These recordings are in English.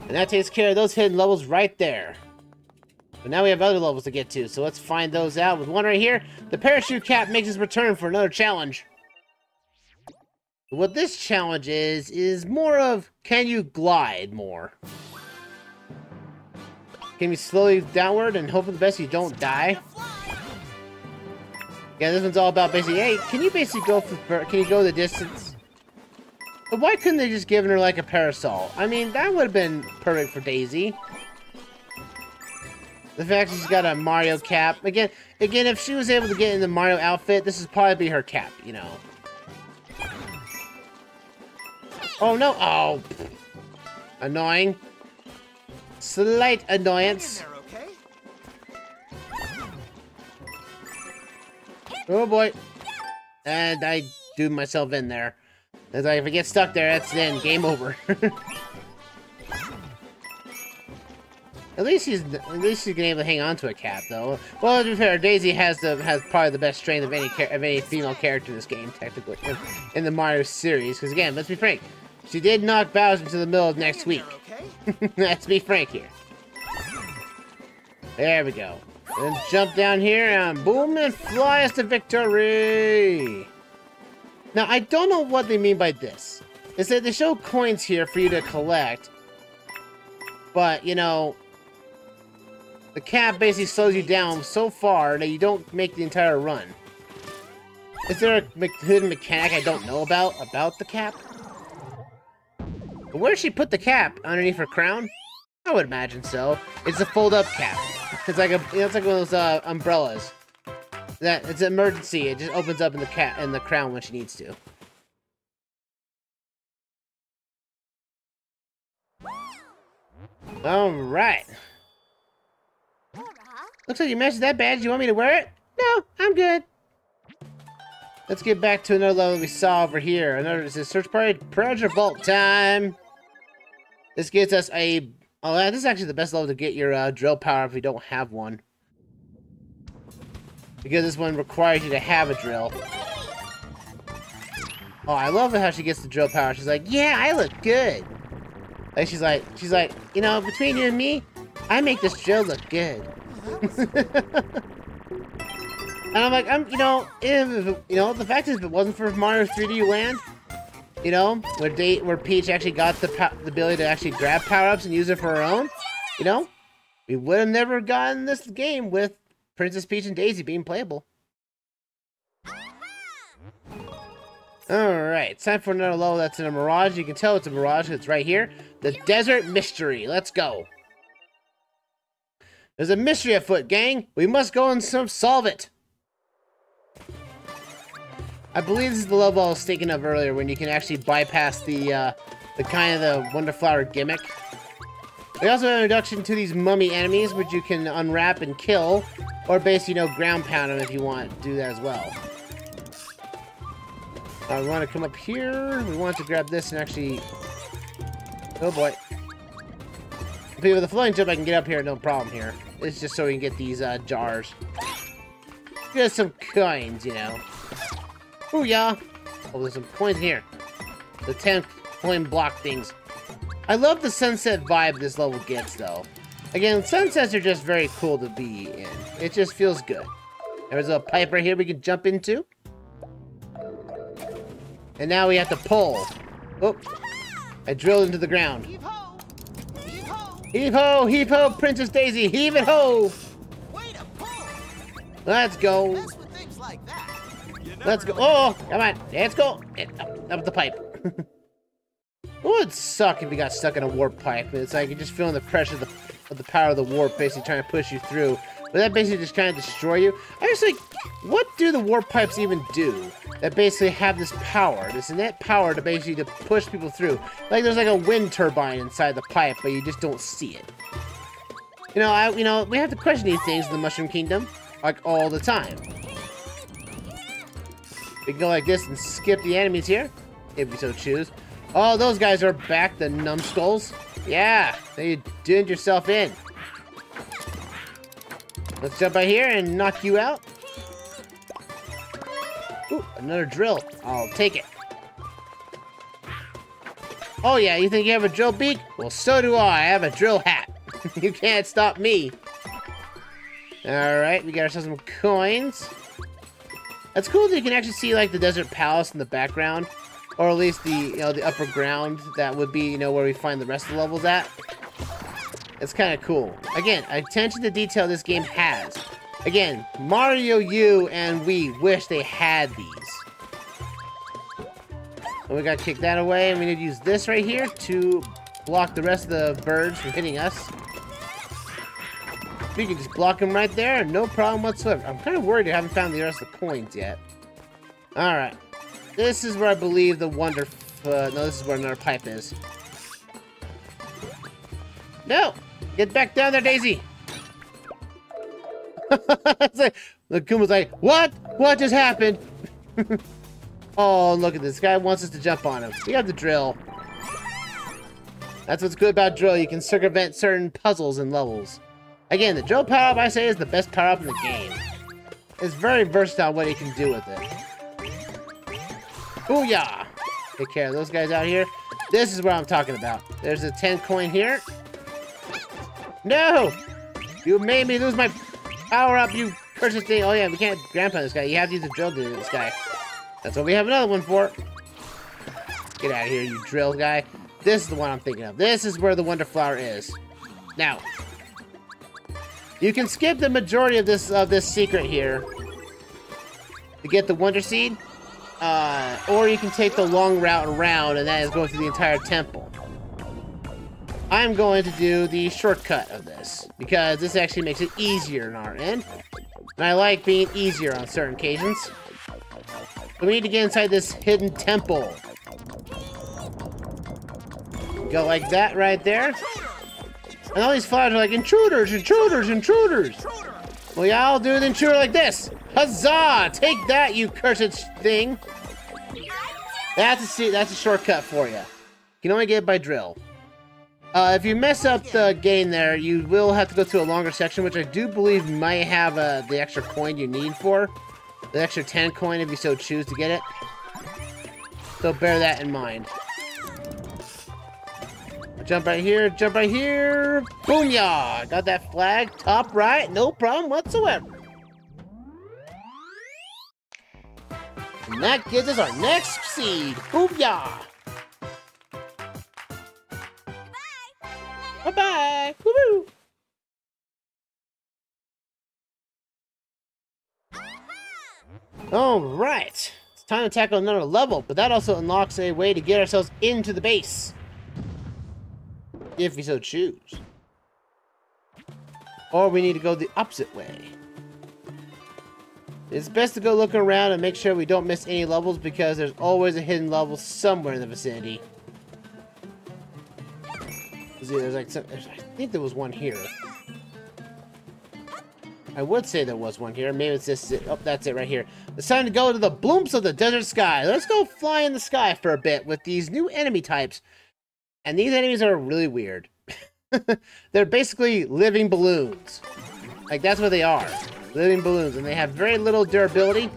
And that takes care of those hidden levels right there. But now we have other levels to get to, so let's find those out. With one right here, the parachute cap makes its return for another challenge. What this challenge is more of, can you glide more? Can you slowly downward and hope for the best you don't die? Yeah, this one's all about basically, hey, can you basically go the distance? But why couldn't they just given her like a parasol? I mean, that would have been perfect for Daisy. The fact she's got a Mario cap. Again, if she was able to get in the Mario outfit, this would probably be her cap, you know. Oh no! Oh, annoying. Slight annoyance. Oh boy! And I do myself in there. It's like if I get stuck there, that's then game over. At least he's been able to hang on to a cap, though. Well, to be fair, Daisy has probably the best strength of any female character in this game, technically, in the Mario series. Because again, let's be frank, she did knock Bowser into the middle of next week. Let's be frank here. There we go. Then jump down here and boom and fly us to victory. Now I don't know what they mean by this. They said they show coins here for you to collect, but you know. The cap basically slows you down so far that you don't make the entire run. Is there a hidden mechanic I don't know about the cap? But where does she put the cap? Underneath her crown? I would imagine so. It's a fold-up cap. It's like it's like one of those umbrellas. It's an emergency. It just opens up in the crown when she needs to. All right. Looks like you matched that badge. You want me to wear it? No, I'm good. Let's get back to another level we saw over here. This is search party treasure vault time. This gets us a. Oh, this is actually the best level to get your drill power if we don't have one. Because this one requires you to have a drill. Oh, I love how she gets the drill power. She's like, "Yeah, I look good." Like she's like, you know, between you and me, I make this drill look good. And I'm like, you know, the fact is, if it wasn't for Mario 3D Land, you know, where Peach actually got the ability to actually grab power-ups and use it for her own, you know, we would have never gotten this game with Princess Peach and Daisy being playable. Alright, it's time for another level that's in a mirage. You can tell it's a mirage, it's right here. The Desert Mystery. Let's go. There's a mystery afoot, gang. We must go and solve it. I believe this is the level I was thinking of earlier, when you can actually bypass the kind of the Wonder Flower gimmick. We also have an introduction to these mummy enemies, which you can unwrap and kill, or basically, you know, ground pound them if you want to do that as well. We want to come up here. We want to grab this and actually. Oh boy. With the floating jump, I can get up here, no problem here. It's just so we can get these jars. Just some coins, you know. Ooh, yeah. Oh, there's some coins in here. The 10 coin block things. I love the sunset vibe this level gets, though. Again, sunsets are just very cool to be in. It just feels good. There's a pipe right here we can jump into. And now we have to pull. Oh, I drilled into the ground. Heave ho, heave ho, Princess Daisy, heave it ho! Let's go. Let's go. Oh, come on, let's go. Up the pipe. It would suck if you got stuck in a warp pipe. It's like you're just feeling the pressure of the power of the warp basically trying to push you through. But that basically just kind of destroy you. I was like, what do the warp pipes even do that basically have this power, this innate power to basically to push people through? Like there's like a wind turbine inside the pipe, but you just don't see it. You know, we have to question these things in the Mushroom Kingdom, like all the time. We can go like this and skip the enemies here, if we so choose. Oh, those guys are back, the numbskulls. Yeah, you did yourself in. Let's jump right here and knock you out. Ooh, another drill. I'll take it. Oh yeah, you think you have a drill beak? Well, so do I. I have a drill hat. You can't stop me. Alright, we got ourselves some coins. It's cool that you can actually see, like, the desert palace in the background. Or at least the, you know, the upper ground that would be, you know, where we find the rest of the levels at. It's kind of cool. Again, attention to detail this game has. Again, Mario U and we wish they had these. And we gotta kick that away, and we need to use this right here to block the rest of the birds from hitting us. We can just block them right there, no problem whatsoever. I'm kind of worried I haven't found the rest of the coins yet. Alright. This is where I believe the wonder... no, this is where another pipe is. No! Get back down there, Daisy! It's like, the Goomba's like, what? What just happened? Oh, look at this. This guy wants us to jump on him. We have the drill. That's what's good about drill. You can circumvent certain puzzles and levels. Again, the drill power-up, I say, is the best power-up in the game. It's very versatile what you can do with it. Booyah! Take care of those guys out here. This is what I'm talking about. There's a 10 coin here. No! You made me lose my power-up, you cursed thing. Oh yeah, we can't grandpa this guy. You have to use the drill to do this guy. That's what we have another one for. Get out of here, you drill guy. This is the one I'm thinking of. This is where the Wonder Flower is. Now, you can skip the majority of this secret here to get the Wonder Seed, or you can take the long route around, and that is going through the entire temple. I'm going to do the shortcut of this because this actually makes it easier on our end, and I like being easier on certain occasions. So we need to get inside this hidden temple. Go like that right there. And all these flowers are like, intruders, intruders, intruders. Well, yeah, I'll do an intruder like this. Huzzah! Take that, you cursed thing. That's a shortcut for you. You can only get it by drill. If you mess up the game there, you will have to go to a longer section, which I do believe might have the extra coin you need for. The extra 10 coin if you so choose to get it. So bear that in mind. Jump right here, jump right here. Booyah! Got that flag, top right, no problem whatsoever. And that gives us our next seed. Booyah! Bye-bye! Woo-hoo! Alright, it's time to tackle another level, but that also unlocks a way to get ourselves into the base. If we so choose. Or we need to go the opposite way. It's best to go look around and make sure we don't miss any levels because there's always a hidden level somewhere in the vicinity. There's like some, I think there was one here. I would say there was one here. Maybe it's this. Oh, that's it right here. It's time to go to the blooms of the desert sky. Let's go fly in the sky for a bit with these new enemy types. And these enemies are really weird. They're basically living balloons. Like, that's what they are. Living balloons. And they have very little durability.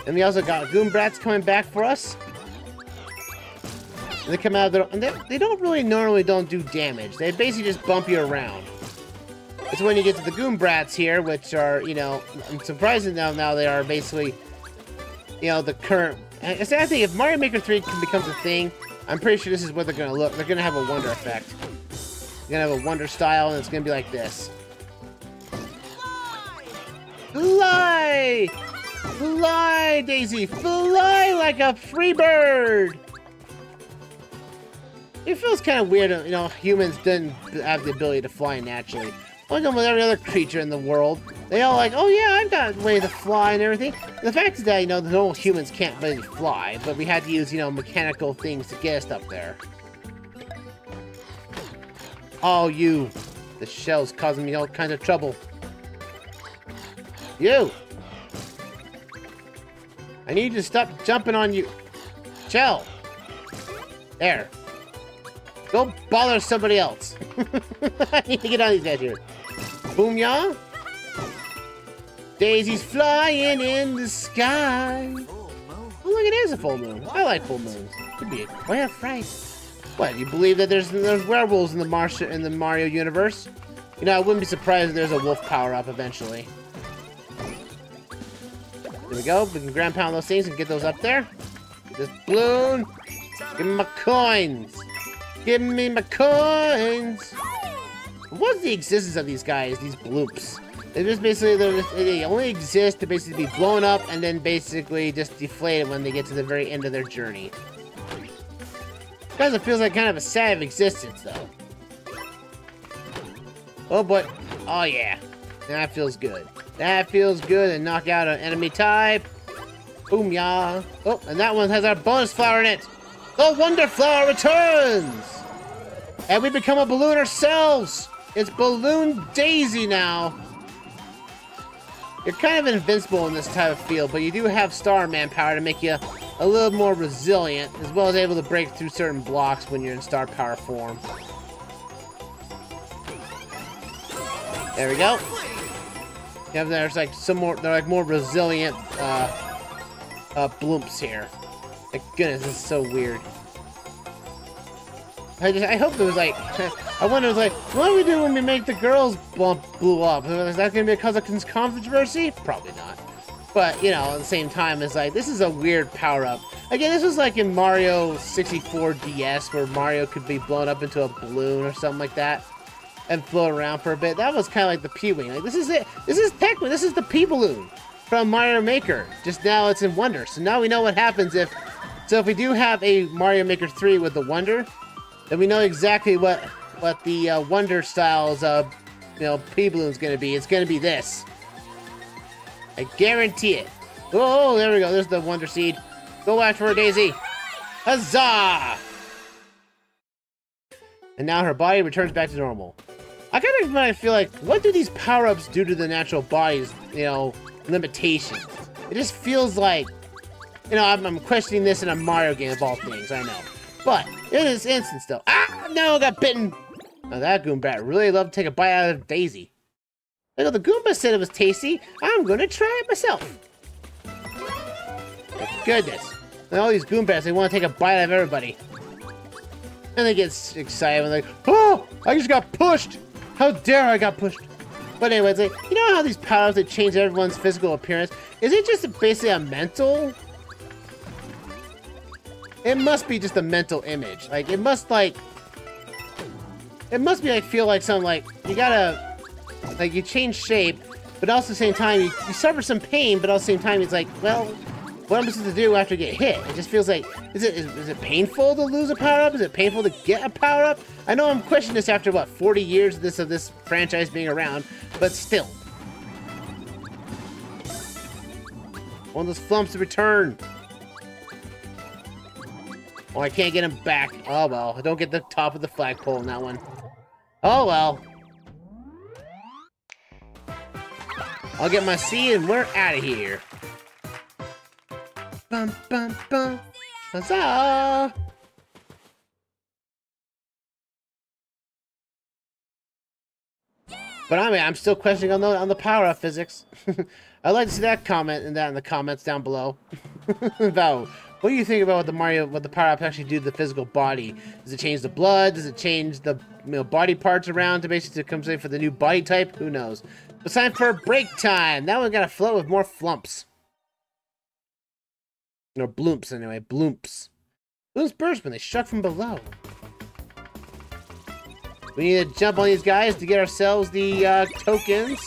And we also got Goombrats coming back for us. And they come out of their... And they don't really normally don't do damage. They basically just bump you around. It's when you get to the Goombrats here, which are, you know... I'm surprised now they are basically... You know, the current... I think if Mario Maker 3 becomes a thing... I'm pretty sure this is what they're going to look. They're going to have a wonder effect. They're going to have a wonder style, and it's going to be like this. Fly! Fly, Daisy! Fly like a free bird! It feels kind of weird, you know, humans didn't have the ability to fly naturally. Like with every other creature in the world. They all like, oh yeah, I've got a way to fly and everything. The fact is that, you know, the normal humans can't really fly, but we had to use, you know, mechanical things to get us up there. Oh, you. The shell's causing me all kinds of trouble. You. I need you to stop jumping on you. Shell. There. Go bother somebody else. I need to get on these guys here. Boom-ya. Daisies flying in the sky. Oh, look, it is a full moon. I like full moons. Could be. Oh yeah, right. What? You believe that there's werewolves in the Mario universe? You know, I wouldn't be surprised if there's a wolf power-up eventually. There we go. We can ground pound those things and get those up there. This balloon. Give me my coins. Give me my coins. What's the existence of these guys? These bloops. They just basically they only exist to basically be blown up and then basically just deflated when they get to the very end of their journey. Guys, it feels like kind of a sad existence though. Oh boy. Oh yeah. That feels good. That feels good. And knock out an enemy type. Boom, yeah. Oh, and that one has our bonus flower in it. The Wonder Flower returns! And we become a balloon ourselves! It's Balloon Daisy now. You're kind of invincible in this type of field, but you do have Starman power to make you a little more resilient, as well as able to break through certain blocks when you're in Star Power form. There we go. Yeah, there's like some more, they're like more resilient bloops here. My goodness, this is so weird. I hope it was like, I wonder, like, what do we do when we make the girls blew up? Is that going to be because of controversy? Probably not. But, you know, at the same time, it's like, this is a weird power-up. Again, this was like in Mario 64 DS, where Mario could be blown up into a balloon or something like that, and float around for a bit. That was kind of like the P-Wing. Like, this is it. This is technically, this is the P-Balloon from Mario Maker. Just now it's in Wonder. So now we know what happens if, so if we do have a Mario Maker 3 with the Wonder, then we know exactly what the Wonder styles of, you know, P-Balloon's gonna be. It's gonna be this. I guarantee it. Oh, there we go. There's the Wonder Seed. Go after her, Daisy. Huzzah! And now her body returns back to normal. I kind of feel like, what do these power-ups do to the natural body's, you know, limitations? It just feels like, you know, I'm questioning this in a Mario game of all things, I know. But, in this instance, though, no, I got bitten! Now that Goombat really loved to take a bite out of Daisy. Look, the Goomba said it was tasty. I'm gonna try it myself. My goodness. And all these Goombats, they want to take a bite out of everybody. And they get excited when they're like, oh, I just got pushed! How dare I got pushed! But anyways, like, you know how these powers, they change everyone's physical appearance? Is it just basically a mental? It must be just a mental image. Like, it must be like, feel like something like, you gotta, like, you change shape, but also at the same time, you suffer some pain, but at the same time, it's like, well, what am I supposed to do after I get hit? It just feels like, is it painful to lose a power-up? Is it painful to get a power-up? I know I'm questioning this after, what, 40 years of this franchise being around, but still. One of those flumps to return. Oh, I can't get him back. Oh, well. I don't get the top of the flagpole in that one. Oh, well. I'll get my seed and we're out of here. Bum, bum, bum. Huzzah! But I mean, I'm still questioning on the power-up physics. I'd like to see that comment in the comments down below. About what do you think about what the power-ups actually do to the physical body? Does it change the blood? Does it change the body parts around to basically compensate for the new body type? Who knows? It's time for break time. Now we gotta float with more flumps. Or bloomps anyway. Bloomps. Blooms burst when they struck from below. We need to jump on these guys to get ourselves the tokens.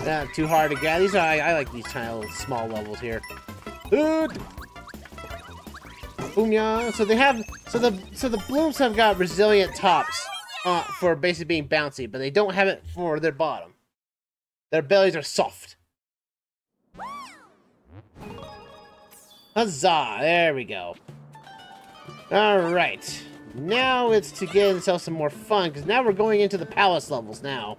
Not too hard to get. These are I like these tiny little small levels here. Boom, yeah. So they have so the blooms have got resilient tops for basically being bouncy, but they don't have it for their bottom. Their bellies are soft. Huzzah! There we go. All right. Now it's to get ourselves some more fun, because now we're going into the palace levels now.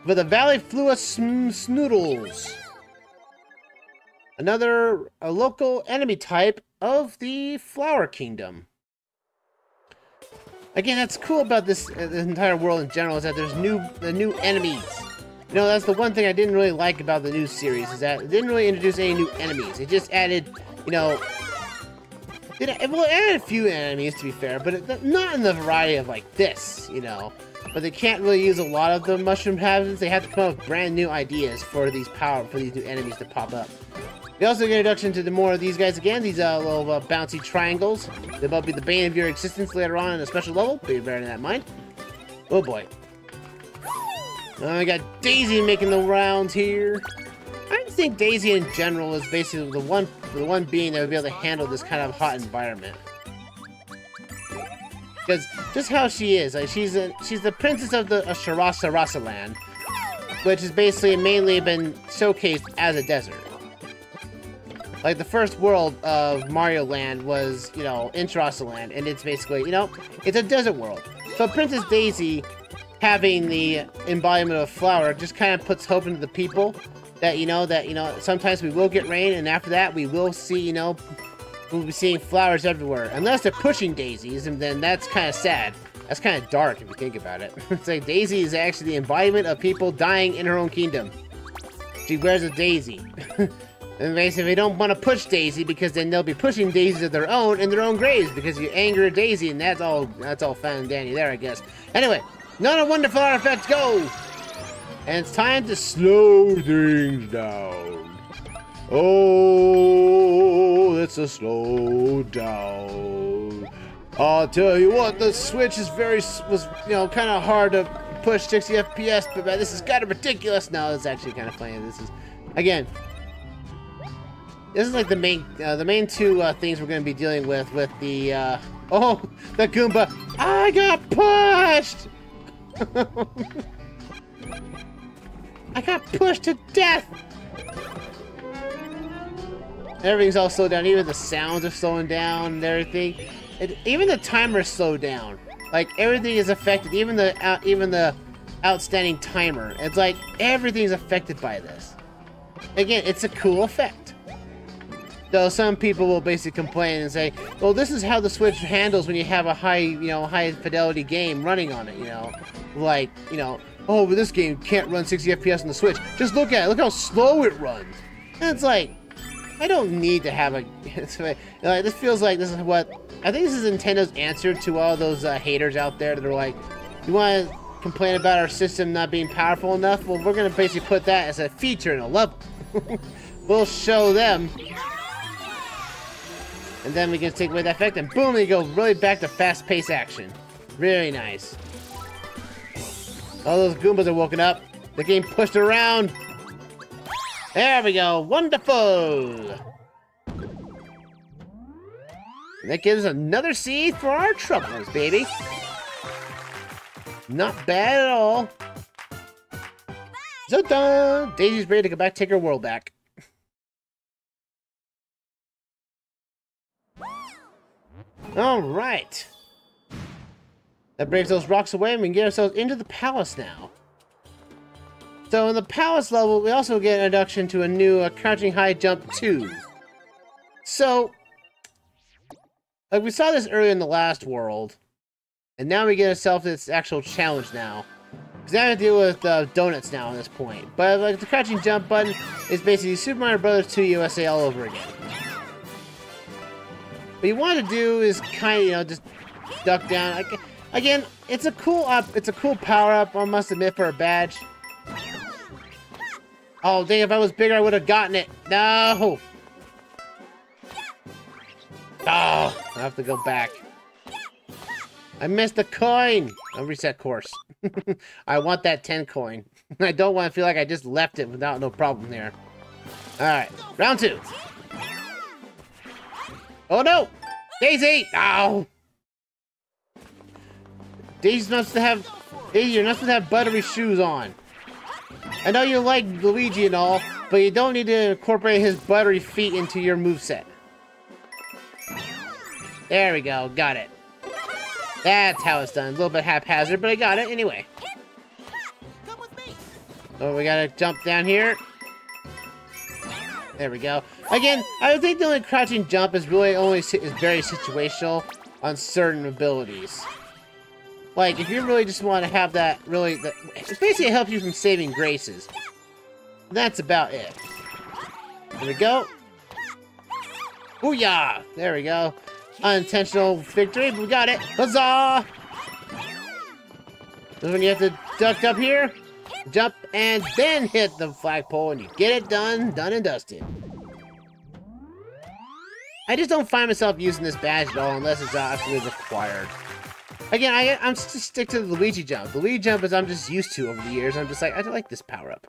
For the Valley Flua Snoodles. A local enemy type of the Flower Kingdom. Again, that's cool about this entire world in general, is that there's new enemies. You know, that's the one thing I didn't really like about the new series, is that it didn't really introduce any new enemies. It just added, you know... It added a few enemies, to be fair, but not in the variety of, like, this, you know. But they can't really use a lot of the mushroom habits. They have to come up with brand new ideas for these new enemies to pop up. We also get an introduction to more of these guys again, these little bouncy triangles. They'll be the bane of your existence later on in a special level. Be bearing that in mind. Oh boy. We got Daisy making the rounds here. I think Daisy in general is basically the one being that would be able to handle this kind of hot environment. Because just how she is, like she's the princess of the Sharasa land, which has basically mainly been showcased as a desert. Like the first world of Mario Land was, you know, in Sharasa land, and it's basically, you know, it's a desert world. So Princess Daisy having the embodiment of a flower just kind of puts hope into the people that, you know, sometimes we will get rain, and after that we will see, you know, we'll be seeing flowers everywhere. Unless they're pushing daisies, and then that's kind of sad. That's kind of dark if you think about it. It's like Daisy is actually the embodiment of people dying in her own kingdom. She wears a daisy. And basically, they don't want to push Daisy because then they'll be pushing daisies of their own in their own graves because you anger a daisy, and that's all fun and dandy there, I guess. Anyway, another wonderful artifact, go! And it's time to slow things down. Oh, let's slow down. I'll tell you what, the Switch was you know, kind of hard to push 60 FPS, but this is kind of ridiculous. No, it's actually kind of funny. This is, again, this is like the main two things we're going to be dealing with the, oh, the Goomba. I got pushed! I got pushed to death! Everything's all slowed down. Even the sounds are slowing down and everything. Even the timer slowed down. Like, everything is affected. Even the outstanding timer. It's like, everything's affected by this. Again, it's a cool effect. Though some people will basically complain and say, well, this is how the Switch handles when you have a high fidelity game running on it, you know. Like, you know, oh, but this game can't run 60 FPS on the Switch. Just look at it. Look how slow it runs. And it's like, I don't need to have a... this feels like this is what... I think this is Nintendo's answer to all those haters out there that are like, you want to complain about our system not being powerful enough? Well, we're going to basically put that as a feature in a level. We'll show them. And then we can take away that effect, and boom, they go really back to fast-paced action. Really nice. All those Goombas are woken up. They're getting pushed around. There we go. Wonderful. And that gives us another seed for our troubles, baby. Not bad at all. So done. Daisy's ready to go back, take her world back. All right. That brings those rocks away, and we can get ourselves into the palace now. So in the palace level, we also get an introduction to a new crouching high jump 2. So, like we saw this earlier in the last world, and now we get ourselves this actual challenge now. Because now we have to deal with donuts now at this point. But like the crouching jump button is basically Super Mario Bros. 2 USA all over again. What you want to do is kind of, you know, just duck down. Again, it's a cool power up, I must admit, for a badge. Oh, dang, if I was bigger, I would have gotten it. No! Oh, I have to go back. I missed the coin! I'll reset course. I want that 10 coin. I don't want to feel like I just left it without no problem there. Alright, round 2. Oh no! Daisy! Ow! Daisy, you're not supposed to have buttery shoes on. I know you like Luigi and all, but you don't need to incorporate his buttery feet into your moveset. There we go, got it. That's how it's done. A little bit haphazard, but I got it anyway. Oh, we gotta jump down here. There we go. Again, I think the only crouching jump is really very situational on certain abilities. Like, if you really just want to have that, it basically helps you from saving graces. That's about it. There we go. Booyah! There we go. Unintentional victory, but we got it. Huzzah! This is when you have to duck up here, jump, and then hit the flagpole, and you get it done and dusted. I just don't find myself using this badge at all unless it's absolutely required. Again, I'm just stick to the Luigi jump. The Luigi jump is I'm just used to over the years. I'm just like, I like this power-up.